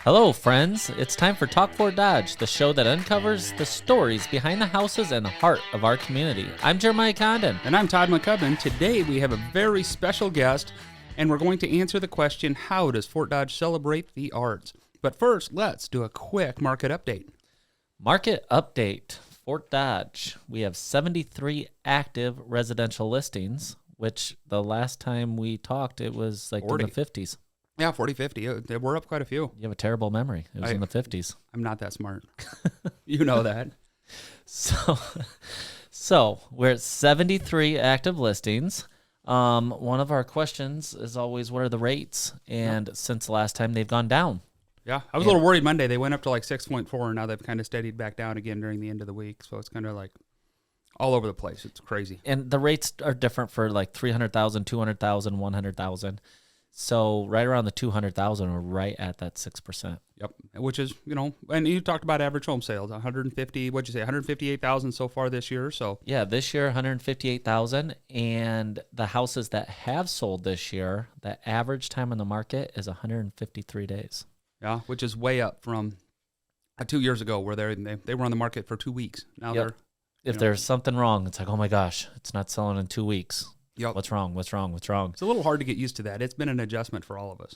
Hello, friends. It's time for Talk Fort Dodge, the show that uncovers the stories behind the houses and the heart of our community. I'm Jeremiahjcondon. And I'm Todd McCubbin. Today we have a very special guest, and we're going to answer the question, how does Fort Dodge celebrate the arts? But first, let's do a quick market update. Market update, Fort Dodge. We have 73 active residential listings, which the last time we talked, it was like 40. in the 50s. Yeah, 40, 50. We're up quite a few. You have a terrible memory. It was in the 50s. I'm not that smart. You know that. So we're at 73 active listings. One of our questions is always, what are the rates? And since the last time, they've gone down. Yeah, I was a little worried Monday. They went up to like 6.4, and now they've kind of steadied back down again during the end of the week. So it's kind of like all over the place. It's crazy. And the rates are different for like 300,000, 200,000, 100,000. So right around the 200,000, we're right at that 6%. Yep, which is, and you talked about average home sales, 150, what'd you say, 158,000 so far this year, so. Yeah, this year, 158,000, and the houses that have sold this year, the average time on the market is 153 days. Yeah, which is way up from 2 years ago where they were on the market for 2 weeks. Now they're. If there's something wrong, it's like, oh my gosh, it's not selling in 2 weeks. Yep. What's wrong? It's a little hard to get used to that. It's been an adjustment for all of us.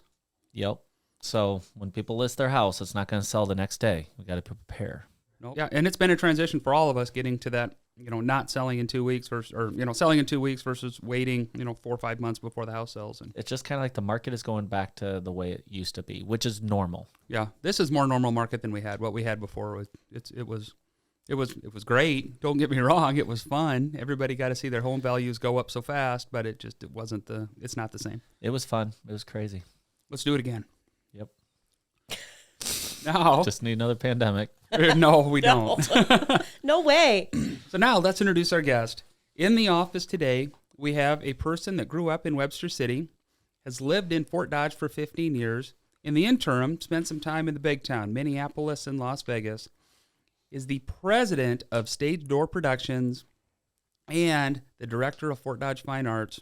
Yep. So when people list their house, it's not going to sell the next day. We got to prepare. Nope. Yeah, and it's been a transition for all of us getting to that, not selling in 2 weeks versus, selling in 2 weeks versus waiting, 4 or 5 months before the house sells. And it's just kind of like the market is going back to the way it used to be, which is normal. Yeah, this is more normal market than we had. What we had before it was great. Don't get me wrong. It was fun. Everybody got to see their home values go up so fast, but it's not the same. It was fun. It was crazy. Let's do it again. Yep. Now. Just need another pandemic. No, we don't. No way. So now let's introduce our guest. In the office today, we have a person that grew up in Webster City, has lived in Fort Dodge for 15 years. In the interim, spent some time in the big town, Minneapolis and Las Vegas, is the president of Stage Door Productions and the director of Fort Dodge Fine Arts.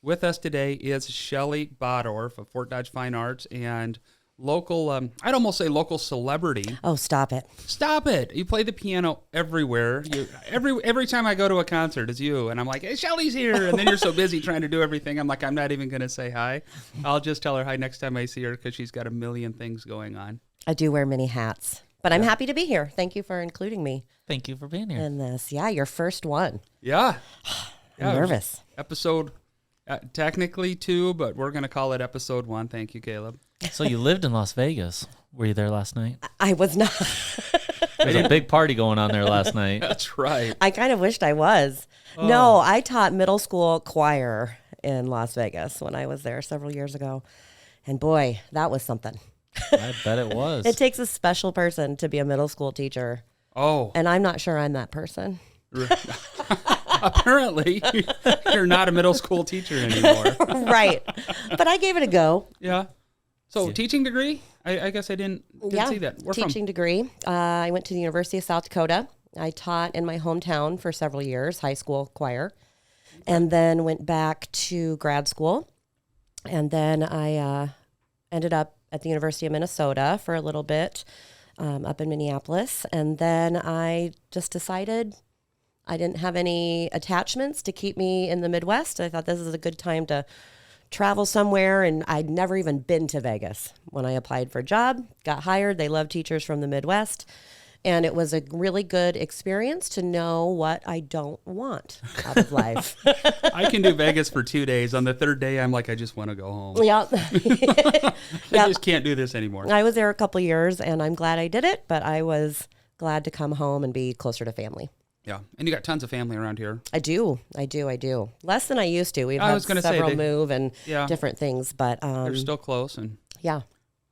With us today is Shelly Bottorff of Fort Dodge Fine Arts and local, I'd almost say local celebrity. Oh, stop it. Stop it. You play the piano everywhere. Every time I go to a concert, it's you. And I'm like, hey, Shelly's here. And then you're so busy trying to do everything. I'm like, I'm not even going to say hi. I'll just tell her hi next time I see her because she's got a million things going on. I do wear many hats. But I'm happy to be here. Thank you for including me. Thank you for being here. In this. Yeah, your first one. Yeah. I'm nervous. Episode, technically 2, but we're going to call it episode 1. Thank you, Caleb. So you lived in Las Vegas. Were you there last night? I was not. There's a big party going on there last night. That's right. I kind of wished I was. Oh. No, I taught middle school choir in Las Vegas when I was there several years ago. And boy, that was something. I bet it was. It takes a special person to be a middle school teacher. Oh. And I'm not sure I'm that person. Apparently, you're not a middle school teacher anymore. Right. But I gave it a go. Yeah. So teaching degree? I guess I didn't see that. Where teaching degree. I went to the University of South Dakota. I taught in my hometown for several years, high school choir, and then went back to grad school. And then I ended up at the University of Minnesota for a little bit up in Minneapolis. And then I just decided I didn't have any attachments to keep me in the Midwest. I thought this is a good time to travel somewhere. And I'd never even been to Vegas. When I applied for a job, got hired. They love teachers from the Midwest. And it was a really good experience to know what I don't want out of life. I can do Vegas for 2 days. On the third day, I'm like, I just want to go home. Yeah. I just can't do this anymore. I was there a couple years, and I'm glad I did it, but I was glad to come home and be closer to family. Yeah. And you got tons of family around here. I do. Less than I used to. We've had several move and different things, but they're still close. And yeah.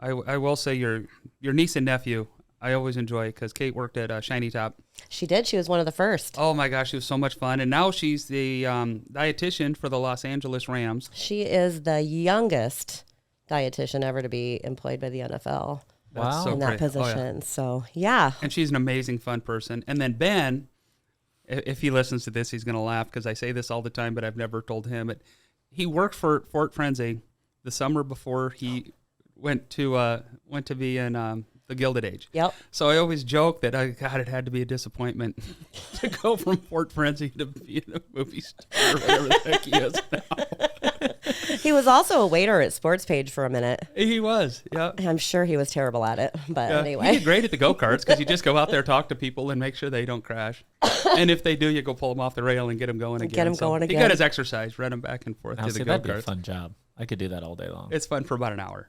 I will say your niece and nephew, I always enjoy because Kate worked at Shiny Top. She did. She was one of the first. Oh, my gosh. She was so much fun. And now she's the dietitian for the Los Angeles Rams. She is the youngest dietitian ever to be employed by the NFL. Wow. In that position. Oh, yeah. So, yeah. And she's an amazing, fun person. And then Ben, if he listens to this, he's going to laugh because I say this all the time, but I've never told him. He worked for Fort Frenzy the summer before he went to went to be in the Gilded Age. Yep. So I always joke that, God, it had to be a disappointment to go from Fort Frenzy to being a movie star, or whatever the heck he is now. He was also a waiter at Sports Page for a minute. He was, yeah. I'm sure he was terrible at it, but Yeah, anyway. he did great at the go-karts because you just go out there, talk to people, and make sure they don't crash. And if they do, you go pull them off the rail and get them going again. Get 'em going He again. got his exercise, run him back and forth Now, to see, the that'd be a go-karts. fun job. I could do that all day long. It's fun for about an hour.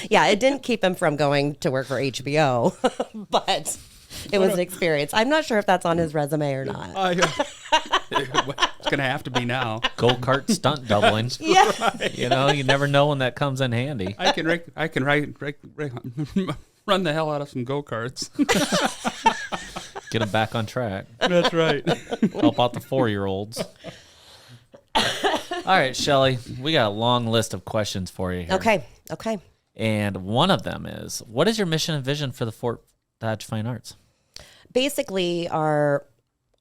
Yeah, it didn't keep him from going to work for HBO, but it was an experience. I'm not sure if that's on his resume or not. It's going to have to be now. Go-kart stunt doubling. Yeah. You know, you never know when that comes in handy. I can run the hell out of some go-karts. Get them back on track. That's right. Help out the 4-year-olds. All right, Shelly, we got a long list of questions for you here. Okay. And one of them is, what is your mission and vision for the Fort Dodge Fine Arts? Basically, our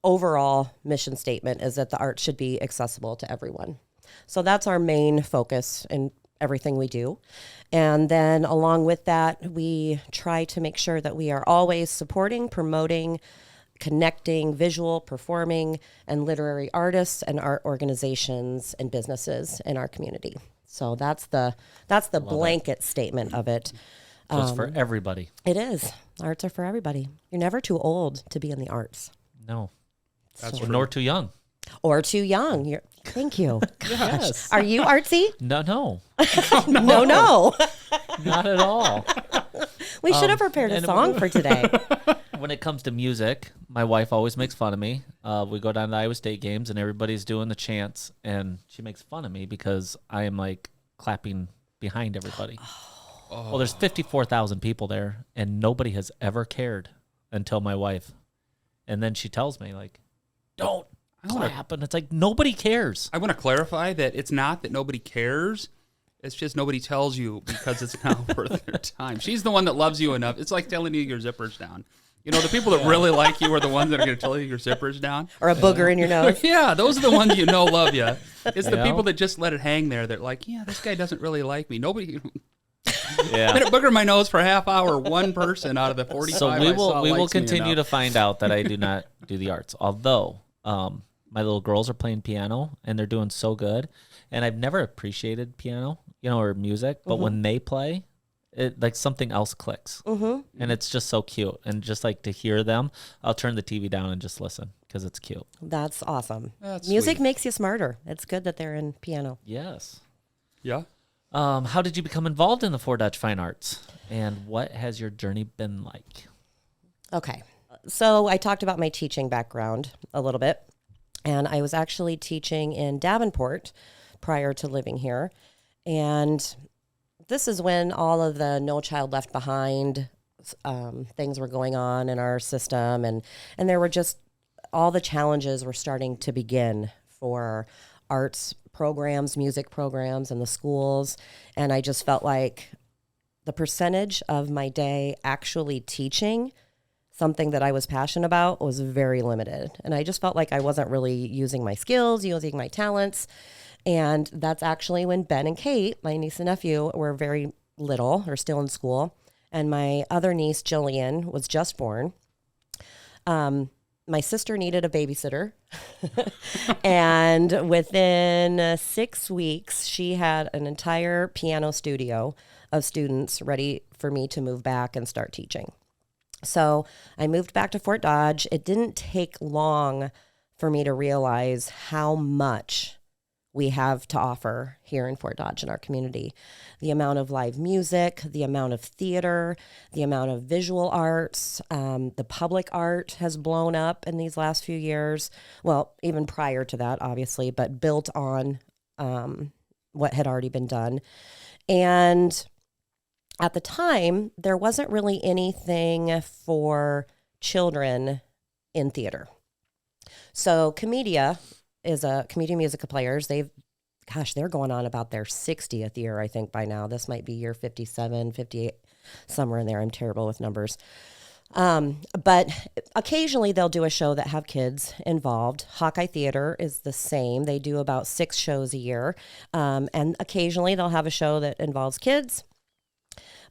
overall mission statement is that the art should be accessible to everyone. So that's our main focus in everything we do. And then along with that, we try to make sure that we are always supporting, promoting, connecting visual, performing, and literary artists and art organizations and businesses in our community. So that's the blanket statement of it. So it's for everybody. It is. Arts are for everybody. You're never too old to be in the arts. No. That's Or nor too young. Or too young. Thank you. Yes. Are you artsy? No. No. Not at all. We should have prepared a and- song for today. When it comes to music, my wife always makes fun of me. We go down to the Iowa State games and everybody's doing the chants, and she makes fun of me because I am like clapping behind everybody. Well, there's 54,000 people there, and nobody has ever cared until my wife. And then she tells me, like, don't clap. And it's like, nobody cares. I want to clarify that it's not that nobody cares. It's just nobody tells you because it's not worth their time. She's the one that loves you enough. It's like telling you your zipper's down. You know, the people that really like you are the ones that are going to tell you your zipper's down. Or a booger in your nose. Yeah, those are the ones you know love you. It's the Yeah. people that just let it hang there. They're like, yeah, this guy doesn't really like me. Nobody. Yeah. I had a booger in my nose for a half hour. One person out of the 45 So I we saw will likes me continue to enough. find out that I do not do the arts. Although my little girls are playing piano and they're doing so good, and I've never appreciated piano, or music, but when they play, it like something else clicks, and it's just so cute. And just like to hear them, I'll turn the TV down and just listen because it's cute. That's awesome. That's Music sweet. makes you smarter. It's good that they're in piano. Yes. Yeah. How did you become involved in the Fort Dodge Fine Arts, and what has your journey been like? Okay. So I talked about my teaching background a little bit, and I was actually teaching in Davenport prior to living here. And this is when all of the No Child Left Behind things were going on in our system. And there were just all the challenges were starting to begin for arts programs, music programs in the schools. And I just felt like the percentage of my day actually teaching something that I was passionate about was very limited. And I just felt like I wasn't really using my skills, using my talents. And that's actually when Ben and Kate, my niece and nephew, were very little or still in school. And my other niece, Jillian, was just born. My sister needed a babysitter. And within 6 weeks, she had an entire piano studio of students ready for me to move back and start teaching. So I moved back to Fort Dodge. It didn't take long for me to realize how much we have to offer here in Fort Dodge in our community. The amount of live music, the amount of theater, the amount of visual arts, the public art has blown up in these last few years. Well, even prior to that, obviously, but built on what had already been done. And at the time, there wasn't really anything for children in theater. So Comedia is a Community Music Players. They're going on about their 60th year, I think, by now. This might be year 57, 58, somewhere in there. I'm terrible with numbers. But occasionally they'll do a show that have kids involved. Hawkeye Theater is the same. They do about 6 shows a year. And occasionally they'll have a show that involves kids.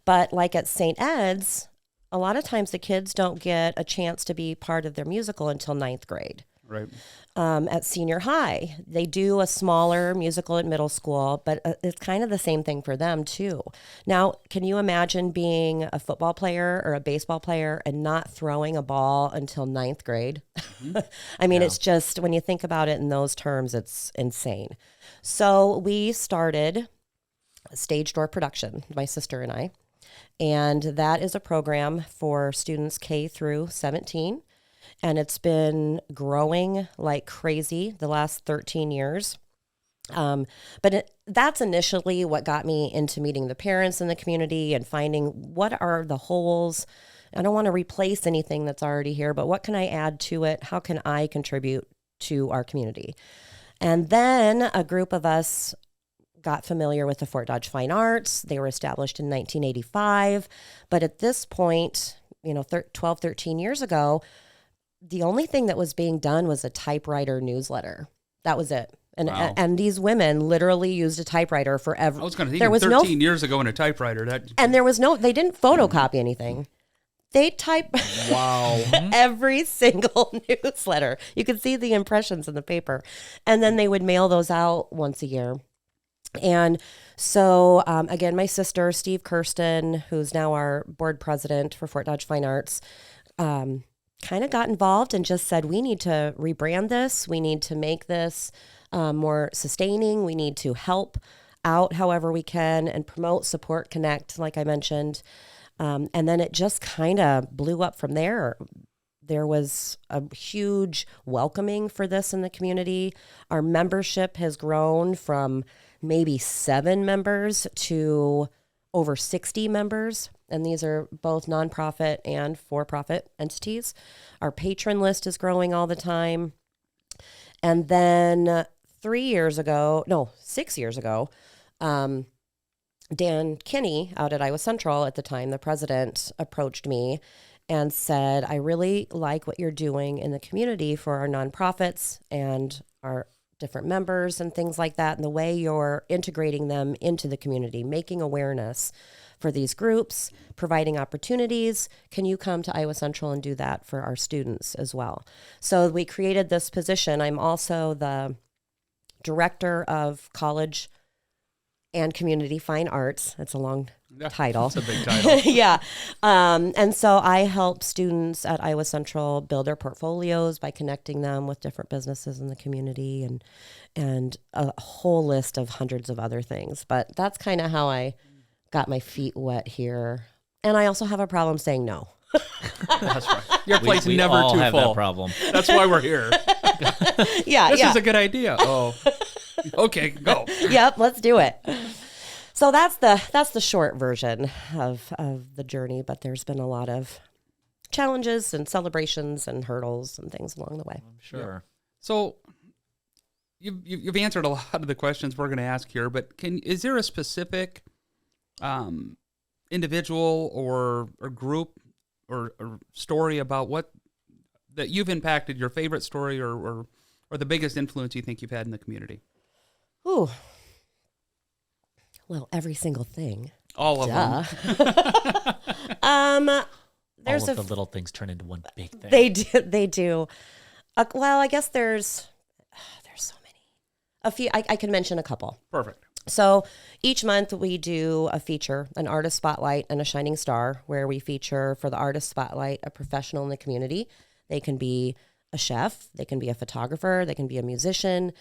But like at St. Ed's, a lot of times the kids don't get a chance to be part of their musical until ninth grade. Right. At senior high, they do a smaller musical at middle school, but it's kind of the same thing for them too. Now, can you imagine being a football player or a baseball player and not throwing a ball until ninth grade? Mm-hmm. I mean, It's just, when you think about it in those terms, it's insane. So we started Stage Door Production, my sister and I, and that is a program for students K through 17. And it's been growing like crazy the last 13 years. That's initially what got me into meeting the parents in the community and finding what are the holes. I don't want to replace anything that's already here, but what can I add to it? How can I contribute to our community? And then a group of us got familiar with the Fort Dodge Fine Arts. They were established in 1985. But at this point, 12, 13 years ago, the only thing that was being done was a typewriter newsletter. That was it. And Wow. and these women literally used a typewriter for every. I was going to think there was 13 years ago in a typewriter. And there was they didn't photocopy anything. They type Wow. every single newsletter. You could see the impressions in the paper. And then they would mail those out once a year. And so, again, my sister, Steve Kirsten, who's now our board president for Fort Dodge Fine Arts, kind of got involved and just said, we need to rebrand this. We need to make this more sustaining. We need to help out however we can and promote, support, connect, like I mentioned. And then it just kind of blew up from there. There was a huge welcoming for this in the community. Our membership has grown from maybe 7 members to over 60 members. And these are both nonprofit and for-profit entities. Our patron list is growing all the time. And then 6 years ago, Dan Kinney out at Iowa Central at the time, the president, approached me and said, I really like what you're doing in the community for our nonprofits and our different members and things like that, and the way you're integrating them into the community, making awareness for these groups, providing opportunities. Can you come to Iowa Central and do that for our students as well? So we created this position. I'm also the director of college and community fine arts. It's a long title. That's a big title. Yeah. And so I help students at Iowa Central build their portfolios by connecting them with different businesses in the community and a whole list of hundreds of other things. But that's kind of how I got my feet wet here. And I also have a problem saying no. That's right. Your plate's we never all too have full. that problem. That's why we're here. Yeah. This is a good idea. Oh, okay, go. Yep, let's do it. So that's the short version of the journey, but there's been a lot of challenges and celebrations and hurdles and things along the way. I'm sure. So you've answered a lot of the questions we're going to ask here, but is there a specific individual or group or story about what that you've impacted, your favorite story or the biggest influence you think you've had in the community? Ooh. Well, every single thing. All of them. There's all of the little things turn into one big thing. They do. Well, I guess there's so many. A few. I can mention a couple. Perfect. So each month we do a feature, an artist spotlight and a shining star, where we feature for the artist spotlight a professional in the community. They can be a chef, they can be a photographer, they can be a musician,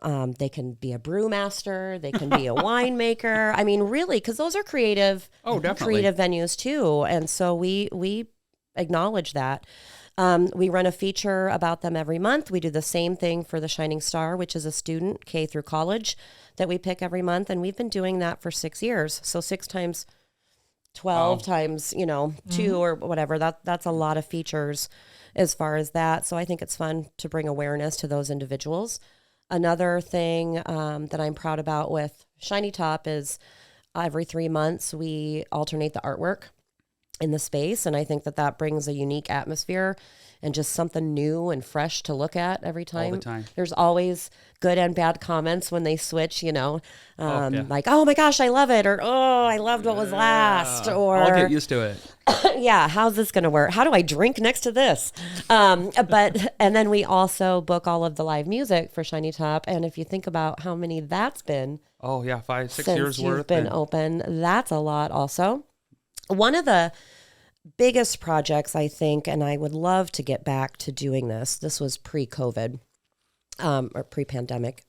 they can be a brewmaster, they can be a winemaker. I mean, really, because those are creative, creative venues too. And so we acknowledge that. We run a feature about them every month. We do the same thing for the Shining Star, which is a student K through college that we pick every month. And we've been doing that for 6 years. So 6 times 12 times, 2 or whatever. That's a lot of features as far as that. So I think it's fun to bring awareness to those individuals. Another thing that I'm proud about with Shiny Top is every 3 months we alternate the artwork. in the space. And I think that that brings a unique atmosphere and just something new and fresh to look at every time. All the time. There's always good and bad comments when they switch, Yeah. like, oh my gosh, I love it. Or, oh, I loved what was last. Or, I'll get used to it. yeah, how's this going to work? How do I drink next to this? And then we also book all of the live music for Shiny Top. And if you think about how many that's been, Oh yeah, 5-6 since years you've worth. been open, that's a lot also. One of the biggest projects, I think, and I would love to get back to doing this. This was pre-COVID, or pre-pandemic,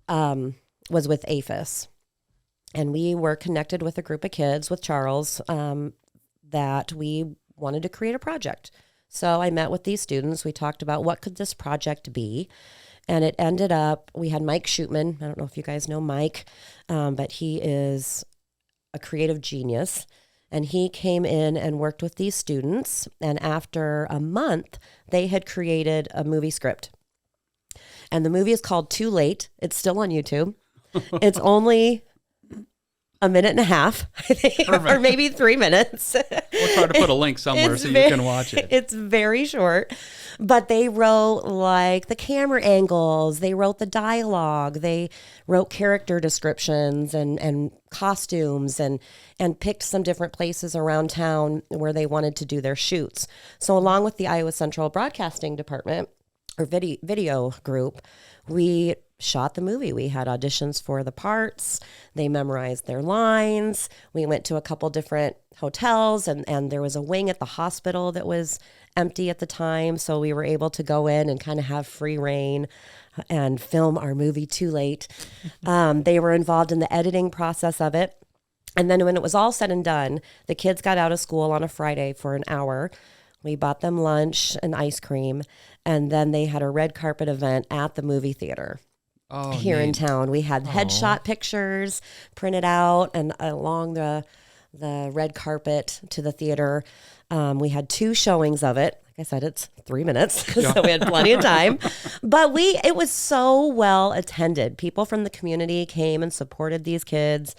was with APHIS. And we were connected with a group of kids with Charles that we wanted to create a project. So I met with these students. We talked about what could this project be. And it ended up, we had Mike Shootman. I don't know if you guys know Mike, but he is a creative genius. And he came in and worked with these students. And after a month, they had created a movie script. And the movie is called Too Late. It's still on YouTube. It's only a minute and a half, I think, or maybe 3 minutes. We'll try to put a link somewhere so you can watch it. It's very short, but they wrote like the camera angles, they wrote the dialogue, they wrote character descriptions and costumes and picked some different places around town where they wanted to do their shoots. So along with the Iowa Central Broadcasting Department or video group, we shot the movie. We had auditions for the parts. They memorized their lines. We went to a couple different hotels and there was a wing at the hospital that was empty at the time. So we were able to go in and kind of have free reign and film our movie Too Late. They were involved in the editing process of it. And then when it was all said and done, the kids got out of school on a Friday for an hour. We bought them lunch and ice cream. And then they had a red carpet event at the movie theater. Here in town. We had headshot pictures printed out and along the red carpet to the theater. We had 2 showings of it. Like I said, it's 3 minutes, so we had plenty of time. But it was so well attended. People from the community came and supported these kids,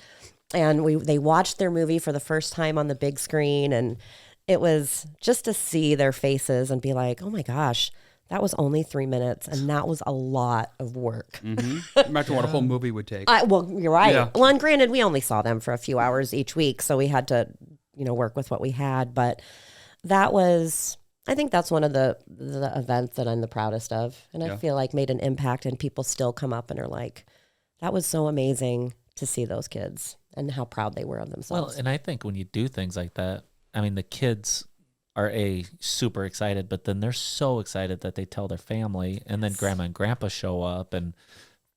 and they watched their movie for the first time on the big screen, and it was just to see their faces and be like, oh my gosh, that was only 3 minutes, and that was a lot of work. Mm-hmm. Imagine what a whole movie would take. Well, you're right. Yeah. Well, and granted, we only saw them for a few hours each week, so we had to, work with what we had. But I think that's one of the events that I'm the proudest of, and I feel like made an impact. And people still come up and are like, "That was so amazing to see those kids and how proud they were of themselves." Well, and I think when you do things like that, I mean, the kids are super excited, but then they're so excited that they tell their family, and then grandma and grandpa show up and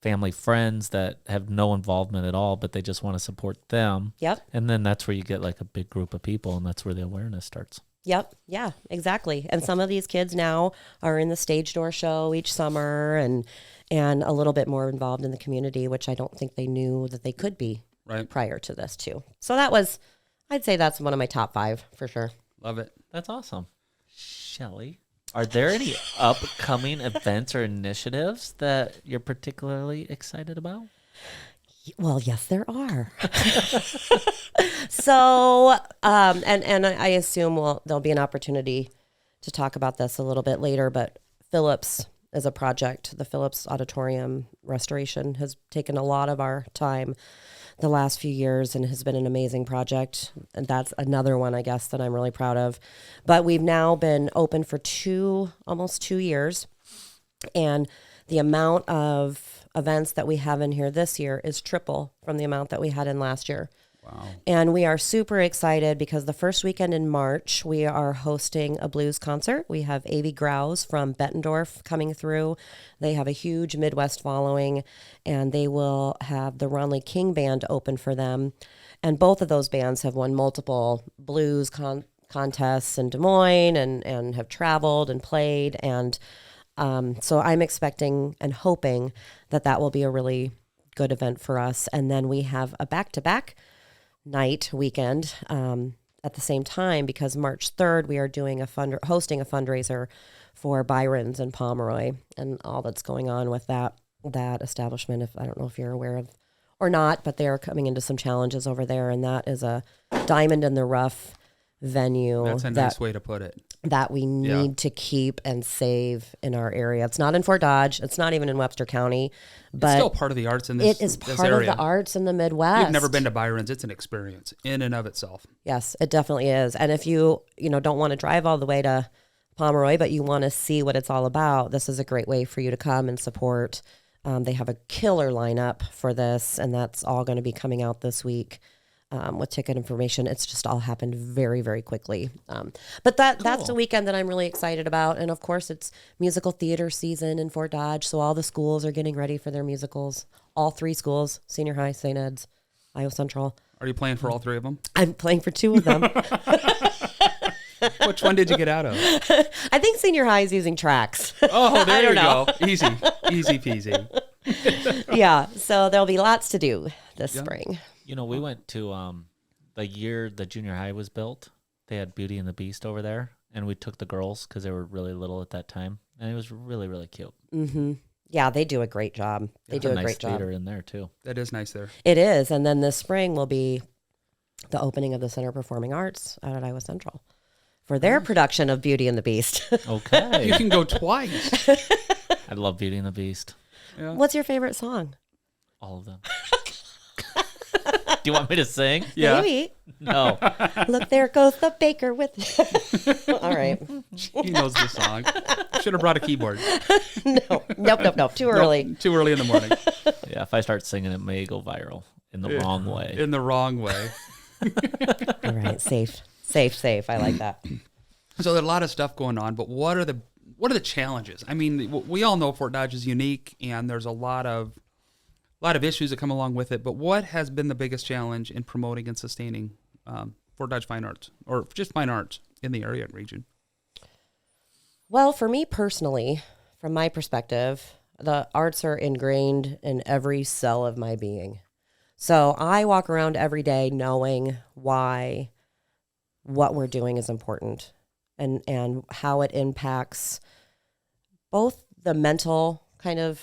family friends that have no involvement at all, but they just want to support them. Yep. And then that's where you get like a big group of people, and that's where the awareness starts. Yep. Yeah, exactly. And some of these kids now are in the stage door show each summer and a little bit more involved in the community, which I don't think they knew that they could be prior to this too. So I'd say that's one of my top 5 for sure. Love it. That's awesome. Shelly, are there any upcoming events or initiatives that you're particularly excited about? Well, yes, there are. So, and I assume there'll be an opportunity to talk about this a little bit later, but Phillips is a project. The Phillips Auditorium restoration has taken a lot of our time the last few years and has been an amazing project. And that's another one, I guess, that I'm really proud of. But we've now been open for almost 2 years. And the amount of events that we have in here this year is triple from the amount that we had in last year. Wow. And we are super excited because the first weekend in March, we are hosting a blues concert. We have Avi Grouse from Bettendorf coming through. They have a huge Midwest following, and they will have the Ronley King Band open for them. And both of those bands have won multiple blues contests in Des Moines and have traveled and played. And so I'm expecting and hoping that will be a really good event for us. And then we have a back-to-back weekend at the same time, because March 3rd we are doing hosting a fundraiser for Byron's and Pomeroy and all that's going on with that establishment. I don't know if you're aware of or not, but they are coming into some challenges over there, and that is a diamond in the rough venue That's a nice way to put it. that we need to keep and save in our area. It's not in Fort Dodge. It's not even in Webster County. But it's still part of the arts in this it is this part area. of the arts in the Midwest. If you've never been to Byron's, it's an experience in and of itself. Yes, it definitely is. And if you don't want to drive all the way to Pomeroy, but you want to see what it's all about, this is a great way for you to come and support. They have a killer lineup for this, and that's all going to be coming out this week with ticket information. It's just all happened very, very quickly. But that's the weekend that I'm really excited about. And, of course, it's musical theater season in Fort Dodge, so all the schools are getting ready for their musicals. All 3 schools, Senior High, St. Ed's, Iowa Central. Are you playing for all 3 of them? I'm playing for 2 of them. Which one did you get out of? I think Senior High is using tracks. Oh, there I don't you know. go. Easy peasy. Yeah, so there'll be lots to do this spring. We went to the year the junior high was built. They had Beauty and the Beast over there, and we took the girls because they were really little at that time, and it was really, really cute. Mm-hmm. Yeah, they do a great job. They do a nice great job. theater in there too. That is nice there. It is, and then this spring will be the opening of the Center of Performing Arts out at Iowa Central for their production of Beauty and the Beast. Okay. You can go twice. I love Beauty and the Beast. Yeah. What's your favorite song? All of them. Do you want me to sing? Yeah. Maybe. No. Look, there goes the baker with... All right. He knows the song. Should have brought a keyboard. Nope. Too early. Nope, too early in the morning. Yeah, if I start singing, it may go viral in the wrong way. In the wrong way. All right. Safe. I like that. So there's a lot of stuff going on, but what are the challenges? I mean, we all know Fort Dodge is unique, and there's a lot of issues that come along with it. But what has been the biggest challenge in promoting and sustaining Fort Dodge fine arts, or just fine arts in the area and region? Well, for me personally, from my perspective, the arts are ingrained in every cell of my being. So I walk around every day knowing why what we're doing is important and how it impacts both the mental kind of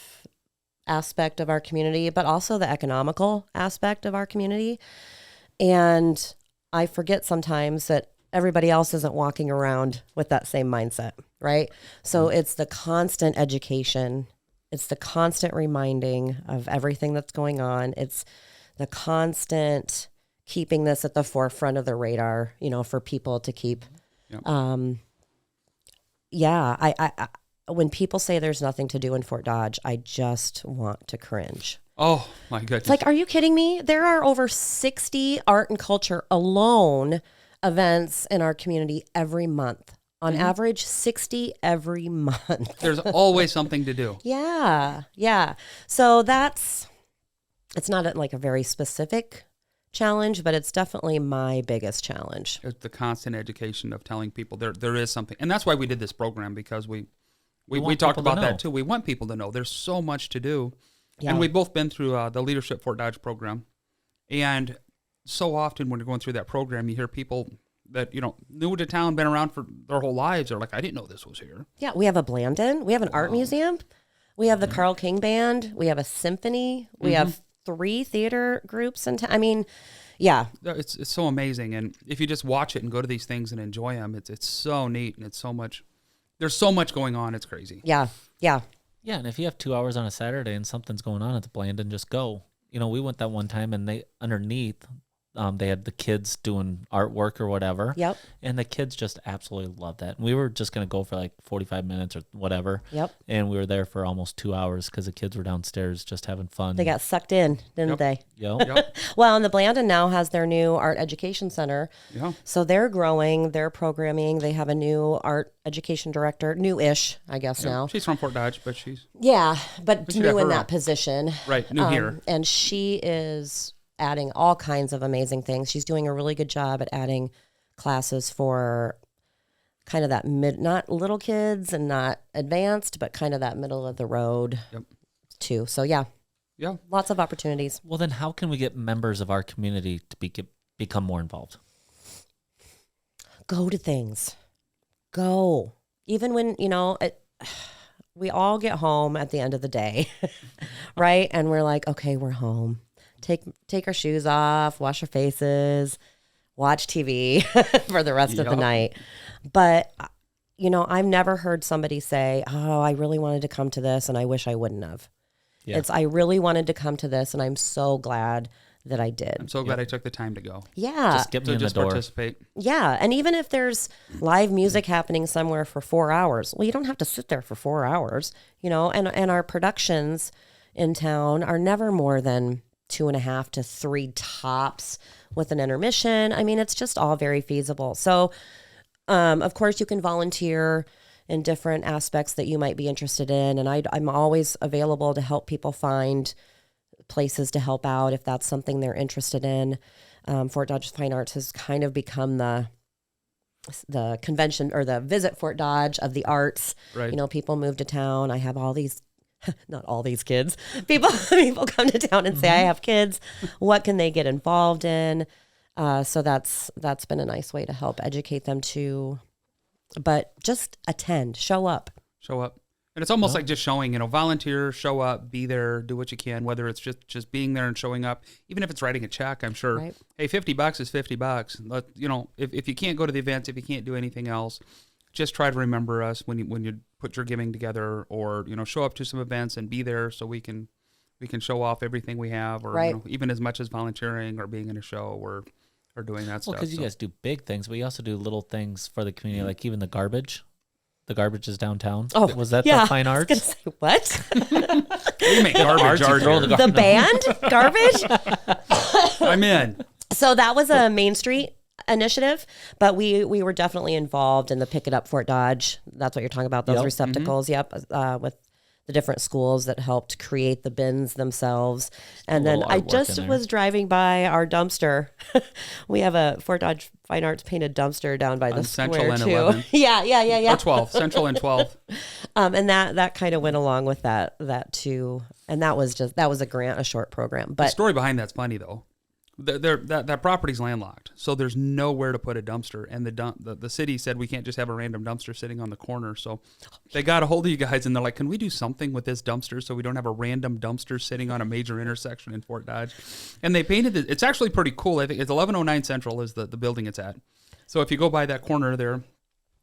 aspect of our community, but also the economical aspect of our community. And I forget sometimes that everybody else isn't walking around with that same mindset, right? So it's the constant education. It's the constant reminding of everything that's going on. It's the constant keeping this at the forefront of the radar, for people to keep. Yep. I when people say there's nothing to do in Fort Dodge, I just want to cringe. Oh, my goodness. It's like, are you kidding me? There are over 60 art and culture alone events in our community every month. On average, 60 every month. There's always something to do. Yeah. So it's not like a very specific challenge, but it's definitely my biggest challenge. It's the constant education of telling people there is something. And that's why we did this program, because we talked about that too. We want people to know there's so much to do. Yeah. And we've both been through the Leadership Fort Dodge program. And so often when you're going through that program, you hear people that, new to town, been around for their whole lives. They're like, I didn't know this was here. Yeah, we have a Blandon. We have an art museum. We have the Carl King Band. We have a symphony. We have 3 theater groups. Yeah. It's so amazing. And if you just watch it and go to these things and enjoy them, it's so neat, and it's so much. There's so much going on. It's crazy. Yeah. Yeah, and if you have 2 hours on a Saturday and something's going on at the Blandon, just go. We went that one time, and they underneath, they had the kids doing artwork or whatever. Yep. And the kids just absolutely loved that. And we were just going to go for like 45 minutes or whatever. Yep. And we were there for almost 2 hours because the kids were downstairs just having fun. They got sucked in, didn't they? Yep. Well, and the Blandon now has their new art education center. Yeah. So they're growing, they're programming. They have a new art education director, new-ish, I guess now. She's from Fort Dodge, but she's... Yeah, but We new got in her that up. position. Right, new here. And she is adding all kinds of amazing things. She's doing a really good job at adding classes for kind of that not little kids and not advanced, but kind of that middle of the road too. So yeah, lots of opportunities. Well, then how can we get members of our community to become more involved? Go to things. Go. Even when, we all get home at the end of the day, right? And we're like, okay, we're home. Take our shoes off, wash our faces, watch TV for the rest of the Yep. night. But, you know, I've never heard somebody say, oh, I really wanted to come to this and I wish I wouldn't have. Yeah. I really wanted to come to this and I'm so glad that I did. I'm so glad I took the time to go. Yeah. Just get me in the Just door. participate. Yeah. And even if there's live music happening somewhere for 4 hours, well, you don't have to sit there for 4 hours, you know, and our productions in town are never more than 2.5 to 3 tops with an intermission. I mean, it's just all very feasible. So, of course, you can volunteer in different aspects that you might be interested in. And I'm always available to help people find places to help out if that's something they're interested in. Fort Dodge Fine Arts has kind of become the convention or the Visit Fort Dodge of the arts. Right. You know, people move to town. I have all these, not all these kids. People come to town and say, I have kids. What can they get involved in? So that's been a nice way to help educate them too. But just attend, show up. Show up. And it's almost like just showing, you know, volunteer, show up, be there, do what you can, whether it's just being there and showing up, even if it's writing a check, I'm sure. Right. Hey, $50 is $50. You know, if you can't go to the events, if you can't do anything else, just try to remember us when you put your giving together, or, you know, show up to some events and be there so we can show off everything we have, or Right. you know, even as much as volunteering or being in a show or doing that Well, stuff. because you guys do big things, but you also do little things for the community, like even the garbage. The garbage is downtown. Oh, was that yeah. the Fine I Arts? was gonna say, what? You make garbage you art throw here. the The band? Garbage? I'm in. So that was a Main Street initiative, but we were definitely involved in the Pick It Up Fort Dodge. That's what you're talking about, those Yep. receptacles. Yep. With the different schools that helped create the bins themselves. And a then little I artwork just in there. was driving by our dumpster. We have a Fort Dodge Fine Arts painted dumpster down by the On Central square and too. 11. Yeah. Or 12, Central and 12. And that kind of went along with that too. And that was a short program. The But story behind that's funny though. That property's landlocked, so there's nowhere to put a dumpster. And the city said we can't just have a random dumpster sitting on the corner. So they got a hold of you guys, and they're like, "Can we do something with this dumpster so we don't have a random dumpster sitting on a major intersection in Fort Dodge?" And they painted it. It's actually pretty cool. I think it's 1109 Central is the building it's at. So if you go by that corner there,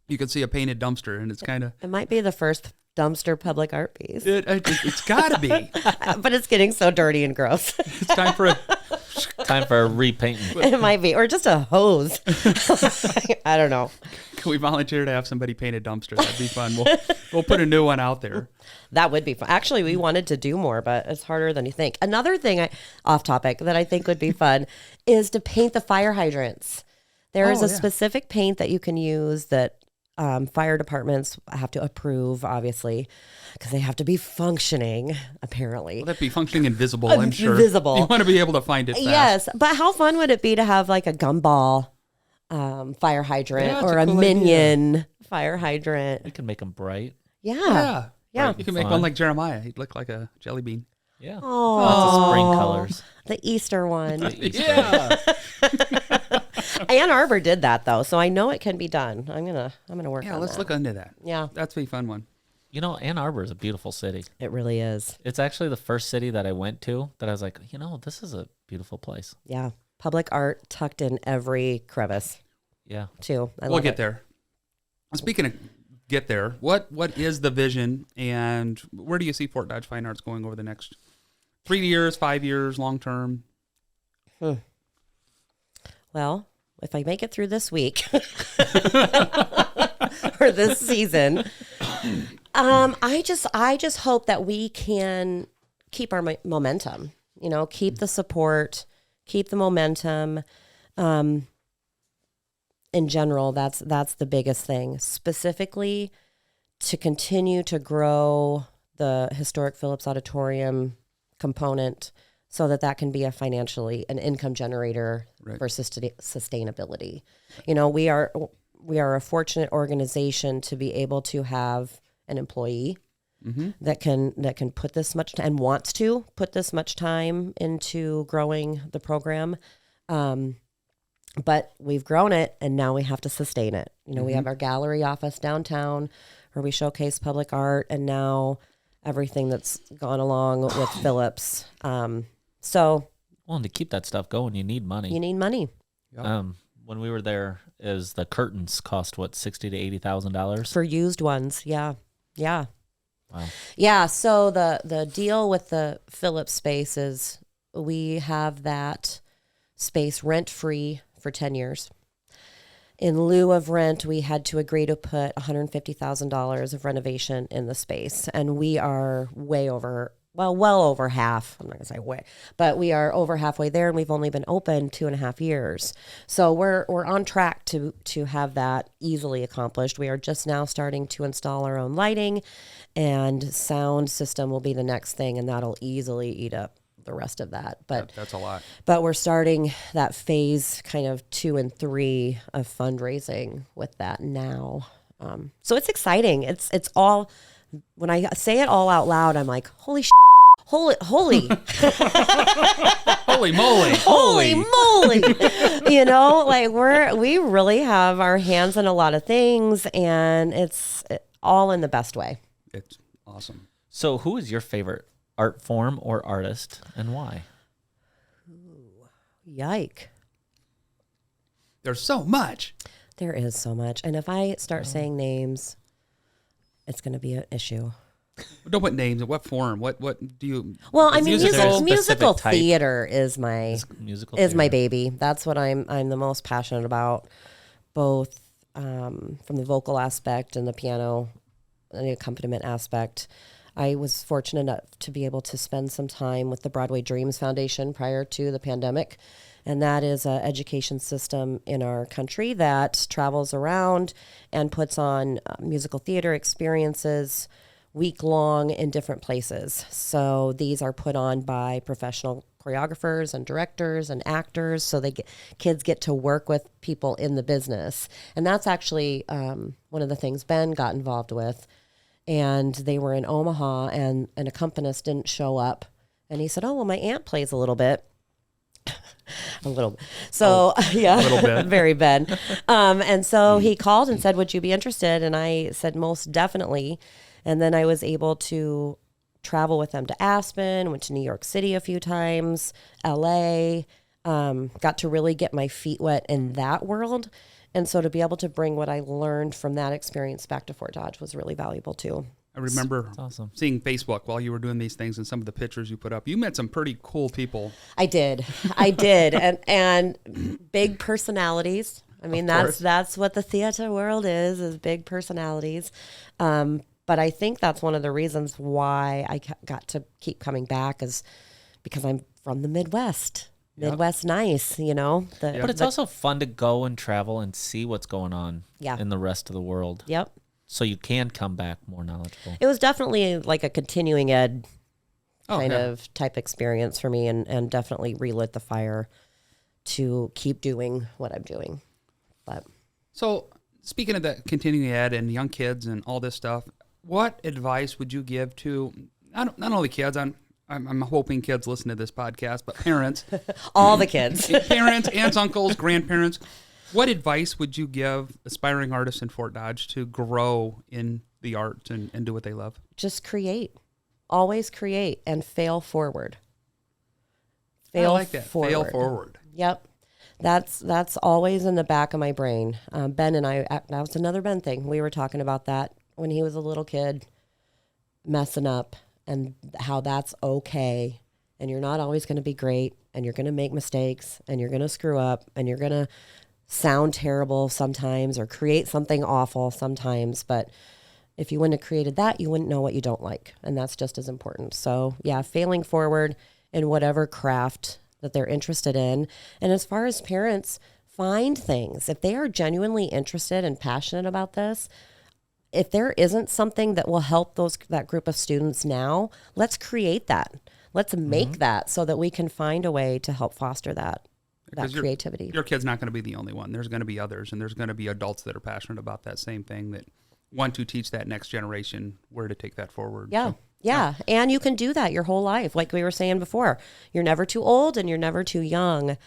you can see a painted dumpster, and it's kind of it might be the first dumpster public art piece. it's got to be. But it's getting so dirty and gross. It's time for a. Time for a repainting. It might be, or just a hose. I don't know. Can we volunteer to have somebody paint a dumpster? That'd be fun. We'll put a new one out there. That would be fun. Actually, we wanted to do more, but it's harder than you think. Another thing, off topic, that I think would be fun is to paint the fire hydrants. There is a specific paint that you can use that fire departments have to approve, obviously, because they have to be functioning, apparently. Will that be functioning invisible? I'm sure. Invisible. You want to be able to find it fast. Yes, but how fun would it be to have like a gumball fire hydrant Yeah, it's or a a cool minion fire hydrant? We can make them bright. Yeah. Yeah. You can make Fun. one like Jeremiah. He'd look like a jelly bean. Yeah. Oh, Lots of spring colors. the Easter one. Yeah. Ann Arbor did that though, so I know it can be done. I'm gonna work Yeah, on let's that. look into that. Yeah, That's be a fun one. You know, Ann Arbor is a beautiful city. it really is. It's actually the first city that I went to that I was like, you know, this is a beautiful place. Yeah, public art tucked in every crevice Yeah. too. I We'll love get it. there. Speaking of get there, what is the vision, and where do you see Fort Dodge Fine Arts going over the next 3 years, 5 years, long term? Well, if I make it through this week or this season, I just hope that we can keep our momentum. You know, keep the support, keep the momentum. In general, that's the biggest thing. Specifically, to continue to grow the historic Phillips Auditorium component, so that can be an income generator for sustainability. You know, we are a fortunate organization to be able to have an employee that can put this much and wants to put this much time into growing the program. But we've grown it, and now we have to sustain it. You know, we have our gallery office downtown where we showcase public art, and now everything that's gone along with Phillips. So Well, and to keep that stuff going, you need money. you need money. when we were there, is the curtains cost what, $60,000 to $80,000 for used ones. Yeah. Wow. Yeah. So the deal with the Phillips space is we have that space rent free for 10 years. In lieu of rent, we had to agree to put $150,000 of renovation in the space. And we are well over half. I'm not going to say way, but we are over halfway there, and we've only been open 2.5 years. So we're on track to have that easily accomplished. We are just now starting to install our own lighting, and sound system will be the next thing, and that'll easily eat up the rest of that. But that's a lot. But we're starting that phase kind of 2 and 3 of fundraising with that now. So it's exciting. It's all, when I say it all out loud, I'm like, holy holy Holy moly. holy moly. You know, like we really have our hands in a lot of things, and it's all in the best way. It's awesome. So who is your favorite art form or artist, and why? Yike. There's so much. There is so much. And if I start saying names, it's going to be an issue. Don't put names. What form? What do you? Well, I mean, musical musical type. theater is my Musical is my theater. baby. That's what I'm the most passionate about, both from the vocal aspect and the piano and the accompaniment aspect. I was fortunate enough to be able to spend some time with the Broadway Dreams Foundation prior to the pandemic. And that is an education system in our country that travels around and puts on musical theater experiences week-long in different places. So these are put on by professional choreographers and directors and actors, so kids get to work with people in the business. And that's actually one of the things Ben got involved with. And they were in Omaha, and an accompanist didn't show up. And he said, oh, well, my aunt plays a little bit. A little bit. So, yeah, a little bit. Very Ben. And so he called and said, would you be interested? And I said, most definitely. And then I was able to travel with them to Aspen, went to New York City a few times, LA, got to really get my feet wet in that world. And so to be able to bring what I learned from that experience back to Fort Dodge was really valuable too. I remember That's awesome. seeing Facebook while you were doing these things, and some of the pictures you put up. You met some pretty cool people. I did. and big personalities. I mean, that's what the theater world is big personalities. But I think that's one of the reasons why I got to keep coming back, is because I'm from the Midwest. Midwest nice, you know. But it's also fun to go and travel and see what's going on in the rest of the world. Yep. So you can come back more knowledgeable. It was definitely like a continuing ed kind of type experience for me, and definitely relit the fire to keep doing what I'm doing. But So speaking of the continuing ed and young kids and all this stuff, what advice would you give to not only kids? I'm hoping kids listen to this podcast, but parents. all the kids. Parents, aunts, uncles, grandparents. What advice would you give aspiring artists in Fort Dodge to grow in the arts and do what they love? Just create. Always create and fail forward. I like that. Fail forward. Yep. That's always in the back of my brain. Ben and I, that was another Ben thing. We were talking about that when he was a little kid, messing up, and how that's okay. And you're not always going to be great, and you're going to make mistakes, and you're going to screw up, and you're going to sound terrible sometimes or create something awful sometimes. But if you wouldn't have created that, you wouldn't know what you don't like. And that's just as important. So yeah, failing forward in whatever craft that they're interested in. And as far as parents, find things. If they are genuinely interested and passionate about this, if there isn't something that will help that group of students now, let's create that. Let's make that so that we can find a way to help foster that creativity. Your kid's not going to be the only one. There's going to be others, and there's going to be adults that are passionate about that same thing, that want to teach that next generation where to take that forward. Yeah. So, yeah. And you can do that your whole life. Like we were saying before, you're never too old and you're never too young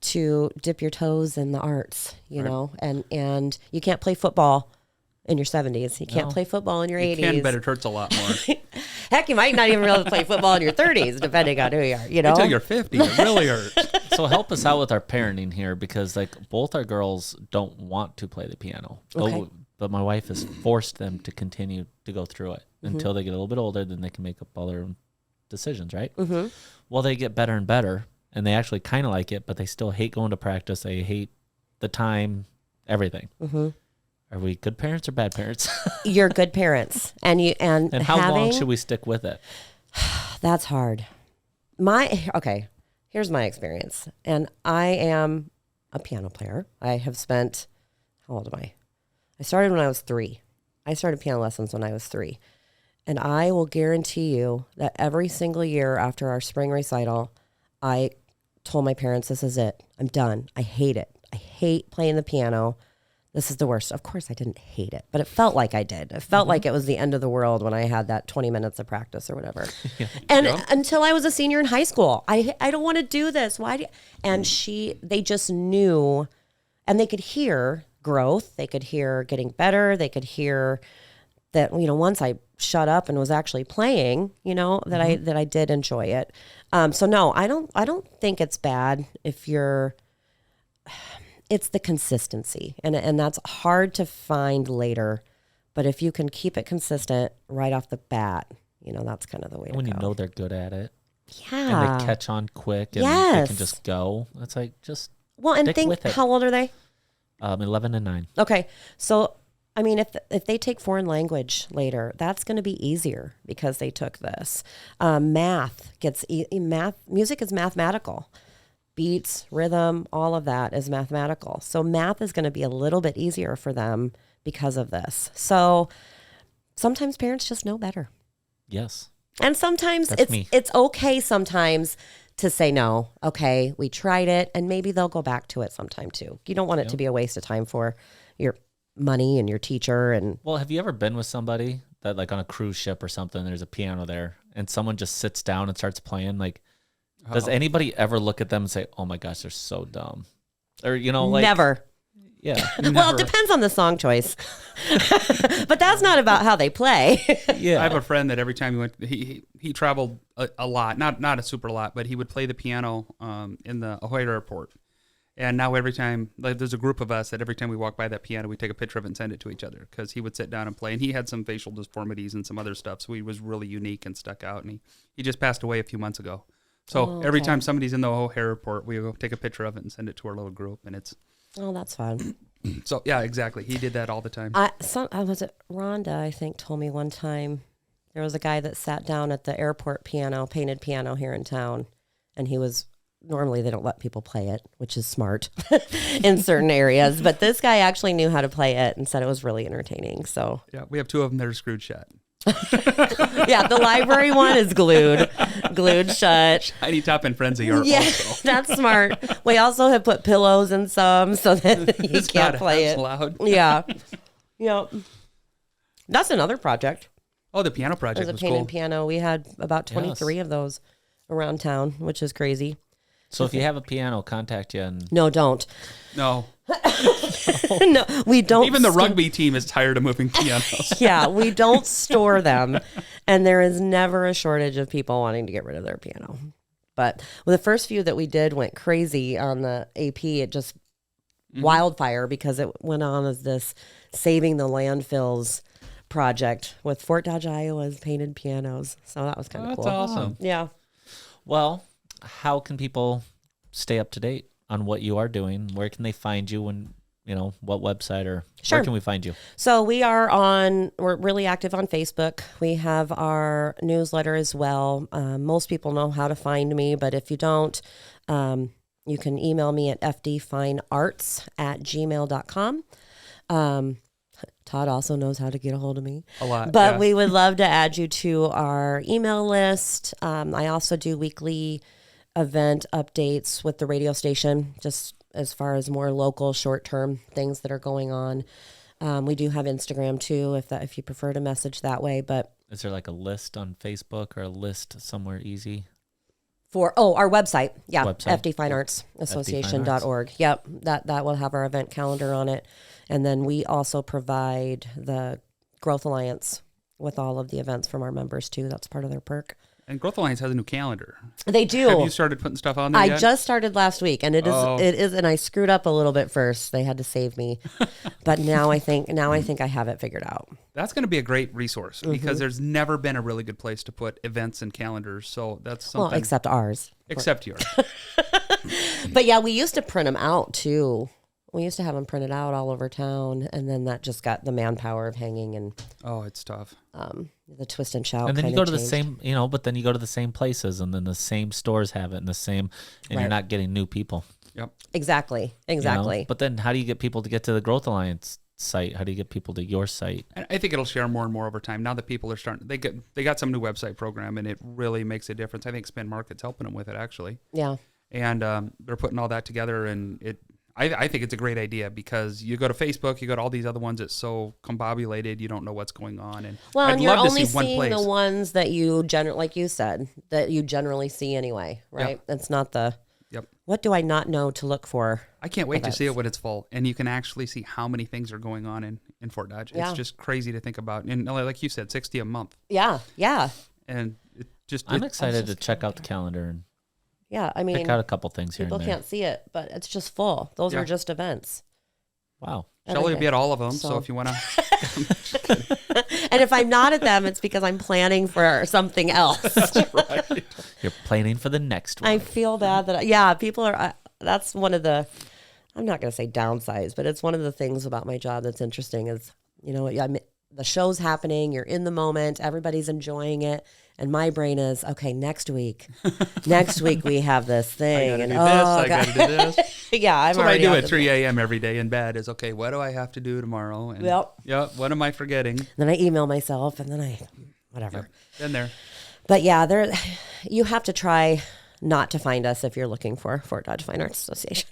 to dip your toes in the arts, you know, and you can't play football in your 70s. You can't No. play football in your 80s. You can, but it hurts a lot more. Heck, you might not even be able to play football in your 30s, depending on who you are. You know, Until you're 50, it really hurts. So help us out with our parenting here, because like both our girls don't want to play the piano. Okay. But my wife has forced them to continue to go through it until they get a little bit older. Then they can make up all their own decisions, right? Mm-hmm. Well, they get better and better, and they actually kind of like it, but they still hate going to practice. They hate the time, everything. Mm-hmm. Are we good parents or bad parents? You're good parents, and How long should we stick with it? That's hard. Here's my experience, and I am a piano player. I have spent, how old am I? I started when I was 3. I started piano lessons when I was 3. And I will guarantee you that every single year after our spring recital, I told my parents, this is it. I'm done. I hate it. I hate playing the piano. This is the worst. Of course, I didn't hate it, but it felt like I did. It felt like it was the end of the world when I had that 20 minutes of practice or whatever. And until I was a senior in high school, I don't want to do this. Why do you? And they just knew, and they could hear growth. They could hear getting better. They could hear that, once I shut up and was actually playing, that I did enjoy it. So no, I don't think it's bad if it's the consistency, and that's hard to find later. But if you can keep it consistent right off the bat, that's kind of the way to go. When you know they're good at it, yeah, and they catch on quick, and yes, they can just go. It's like just and stick think, with it. how old are they? 11 and 9. Okay, so I mean, if they take foreign language later, that's going to be easier because they took this. Music is mathematical. Beats, rhythm, all of that is mathematical. So math is going to be a little bit easier for them because of this. So sometimes parents just know better. Yes. And sometimes That's it's okay sometimes to say no. Okay, we tried it, and maybe they'll go back to it sometime too. You don't want it to be a waste of time for your money and your teacher. And well, have you ever been with somebody that, like on a cruise ship or something, there's a piano there and someone just sits down and starts playing? Like, does anybody ever look at them and say, oh my gosh, they're so dumb? Or, never. Yeah. Well, it depends on the song choice. But that's not about how they play. Yeah. I have a friend that every time he went, he traveled a lot, not a super lot, but he would play the piano in the Ahoy Airport. And now every time, like, there's a group of us that every time we walk by that piano, we take a picture of it and send it to each other, because he would sit down and play. And he had some facial deformities and some other stuff, so he was really unique and stuck out. And he just passed away a few months ago. So every time somebody's in the O'Hare Airport, we go take a picture of it and send it to our little group, and it's. Oh, that's fun. So yeah, exactly. He did that all the time. Was it Rhonda? I think told me one time there was a guy that sat down at the airport piano, painted piano here in town, and he was. Normally they don't let people play it, which is smart in certain areas, but this guy actually knew how to play it and said it was really entertaining. So yeah, we have 2 of them that are screwed shut. Yeah, the library one is glued shut. Shiny top and Frenzy are also. That's smart. We also have put pillows in some so that you It's can't not play as it. loud. Yeah. Yep. That's another project. Oh, the piano project There's a was painted cool. piano. We had about 23 of those around town, which is crazy. So if you have a piano, contact you. And No, don't. No, No, we don't. even the rugby team is tired of moving pianos. Yeah, we don't store them. And there is never a shortage of people wanting to get rid of their piano. But the first few that we did went crazy on the AP. It just wildfire, because it went on as this saving the landfills project with Fort Dodge, Iowa's painted pianos. So that was kind of cool. That's awesome. Yeah. well, how can people stay up to date on what you are doing? Where can they find you? And what website, or Sure. where can we find you? So we're really active on Facebook. We have our newsletter as well. Most people know how to find me, but if you don't, you can email me at fdfinearts@gmail.com. Todd also knows how to get a hold of me. A lot. But yeah. we would love to add you to our email list. I also do weekly event updates with the radio station, just as far as more local, short-term things that are going on. We do have Instagram too, if you prefer to message that way. But Is there like a list on Facebook or a list somewhere easy? our website. Yeah. Website. FDFineArtsAssociation.org. Yep. That will have our event calendar on it. And then we also provide the Growth Alliance with all of the events from our members too. That's part of their perk. And Growth Alliance has a new calendar. They do. Have you started putting stuff on there yet? I just started last week, and it is, and I screwed up a little bit first. They had to save me, but now I think I have it figured out. That's going to be a great resource because there's never been a really good place to put events and calendars. So that's something. Well, except ours. Except yours. But yeah, we used to print them out too. We used to have them printed out all over town, and then that just got the manpower of hanging and It's tough. The twist and shout. And then you kinda go to the changed. same, but then you go to the same places, and then the same stores have it, and the same, and you're not getting new people. Yep. Exactly. But then how do you get people to get to the Growth Alliance site? How do you get people to your site? And I think it'll share more and more over time. Now that people are starting, they got some new website program, and it really makes a difference. I think Spin Market's helping them with it actually. Yeah. And they're putting all that together, and I think it's a great idea because you go to Facebook, you go to all these other ones that's so combobulated, you don't know what's going on. And Well, I'd and you're love to only see one seeing place. the ones that you like you said, that you generally see anyway, right? It's not the. Yep. What do I not know to look for? I can't wait to see it when it's full, and you can actually see how many things are going on in Fort Dodge. Yeah. It's just crazy to think about. And like you said, 60 a month. Yeah. Yeah. And I'm excited to check out the calendar and Yeah. I mean, pick out a couple things here people and there. can't see it, but it's just full. Those are just events. Wow. Shelly will be at all of them, so So- if you want to. And if I'm not at them, it's because I'm planning for something else. Right. You're planning for the next one. I feel bad that, people are, that's one of the, I'm not going to say downsides, but it's one of the things about my job that's interesting is, the show's happening, you're in the moment, everybody's enjoying it. And my brain is, okay, next week we have this thing. I and gotta do this. yeah, I'm That's what I already do out at the- 3 a.m. every day in bed is, okay, what do I have to do tomorrow? And Yep. what am I forgetting? Then I email myself and then whatever. Yep. Been there. But yeah, you have to try not to find us if you're looking for Fort Dodge Fine Arts Association.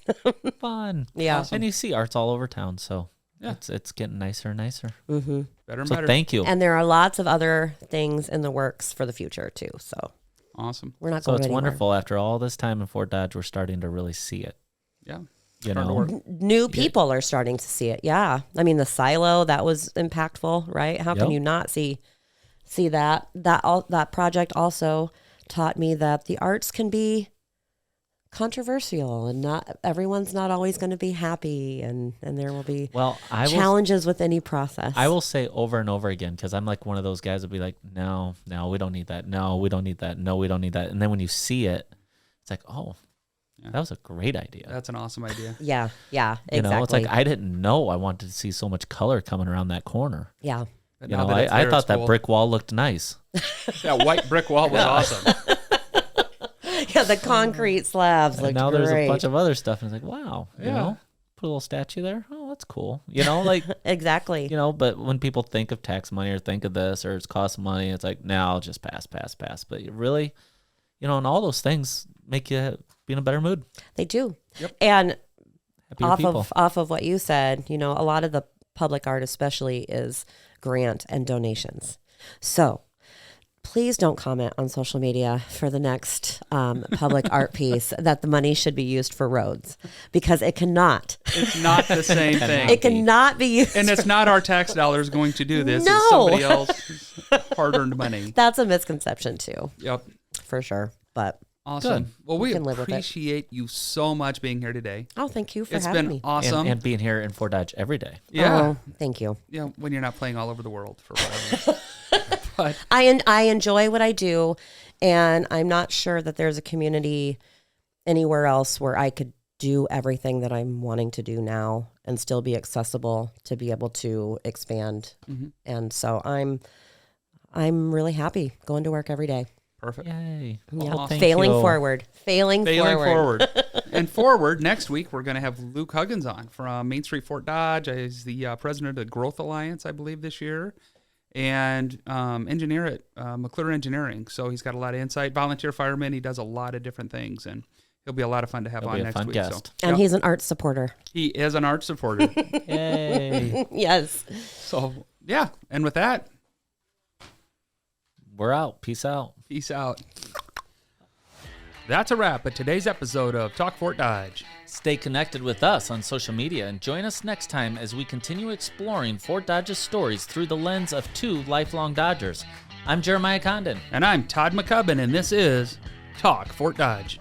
Fun. Yeah. And you see arts all over town, so it's getting nicer and nicer. Mm-hmm. Better and So better. thank you. And there are lots of other things in the works for the future too. So Awesome. we're not So going it's anywhere. wonderful. After all this time in Fort Dodge, we're starting to really see it. Yeah. You Hard to know, work. New people are starting to see it. Yeah. I mean, the silo, that was impactful, right? How can Yep. you not see that? That project also taught me that the arts can be controversial and not everyone's not always going to be happy, and there will be challenges with any process. I will say over and over again, because I'm like one of those guys that'll be like, no, we don't need that. No, we don't need that. No, we don't need that. And then when you see it, it's like, oh, that was a great idea. That's an awesome idea. Yeah, exactly. You know, it's like I didn't know I wanted to see so much color coming around that corner. Yeah. But You now know, that it's I there, thought it's that cool. brick wall looked nice. That white brick wall was awesome. Yeah, the concrete slabs And looked now great. there's a bunch of other stuff, and it's like, wow, you Yeah. know, put a little statue there. Oh, that's cool. You know, like, Exactly. you know, but when people think of tax money or think of this or it's cost money, it's like, no, I'll just pass. But you really, you know, and all those things make you be in a better mood. They do. Yep. And Happier people. off of what you said, a lot of the public art especially is grant and donations. So please don't comment on social media for the next public art piece that the money should be used for roads, because it cannot. It's not the same thing. It cannot be used. And it's not our tax dollars going to do this. No. It's somebody else's hard-earned money. That's a misconception too, Yep. for sure. But Awesome. Good. Well, we can live with it. appreciate you so much being here today. thank you for It's having been me. awesome. And being here in Fort Dodge every day. Yeah. Oh, thank you. Yeah, when you're not playing all over the world for 5 hours. But I enjoy what I do, and I'm not sure that there's a community anywhere else where I could do everything that I'm wanting to do now and still be accessible to be able to expand. And so I'm really happy going to work every day. perfect. Yay. Yeah. Well, thank Failing you. forward. Failing Forward. And forward, next week, we're going to have Luke Huggins on from Main Street Fort Dodge. He's the president of the Growth Alliance, I believe, this year, and engineer at McClure Engineering. So he's got a lot of insight. Volunteer fireman. He does a lot of different things, and he'll be a lot of fun to have He'll on be a next fun week. guest. So, And yep. he's an art supporter. He is an art supporter. Yay. Yes. So, yeah. And with that, We're out. Peace out. peace out. That's a wrap at today's episode of Talk Fort Dodge. Stay connected with us on social media and join us next time as we continue exploring Fort Dodge's stories through the lens of two lifelong Dodgers. I'm Jeremiah Condon. And I'm Todd McCubbin, and this is Talk Fort Dodge.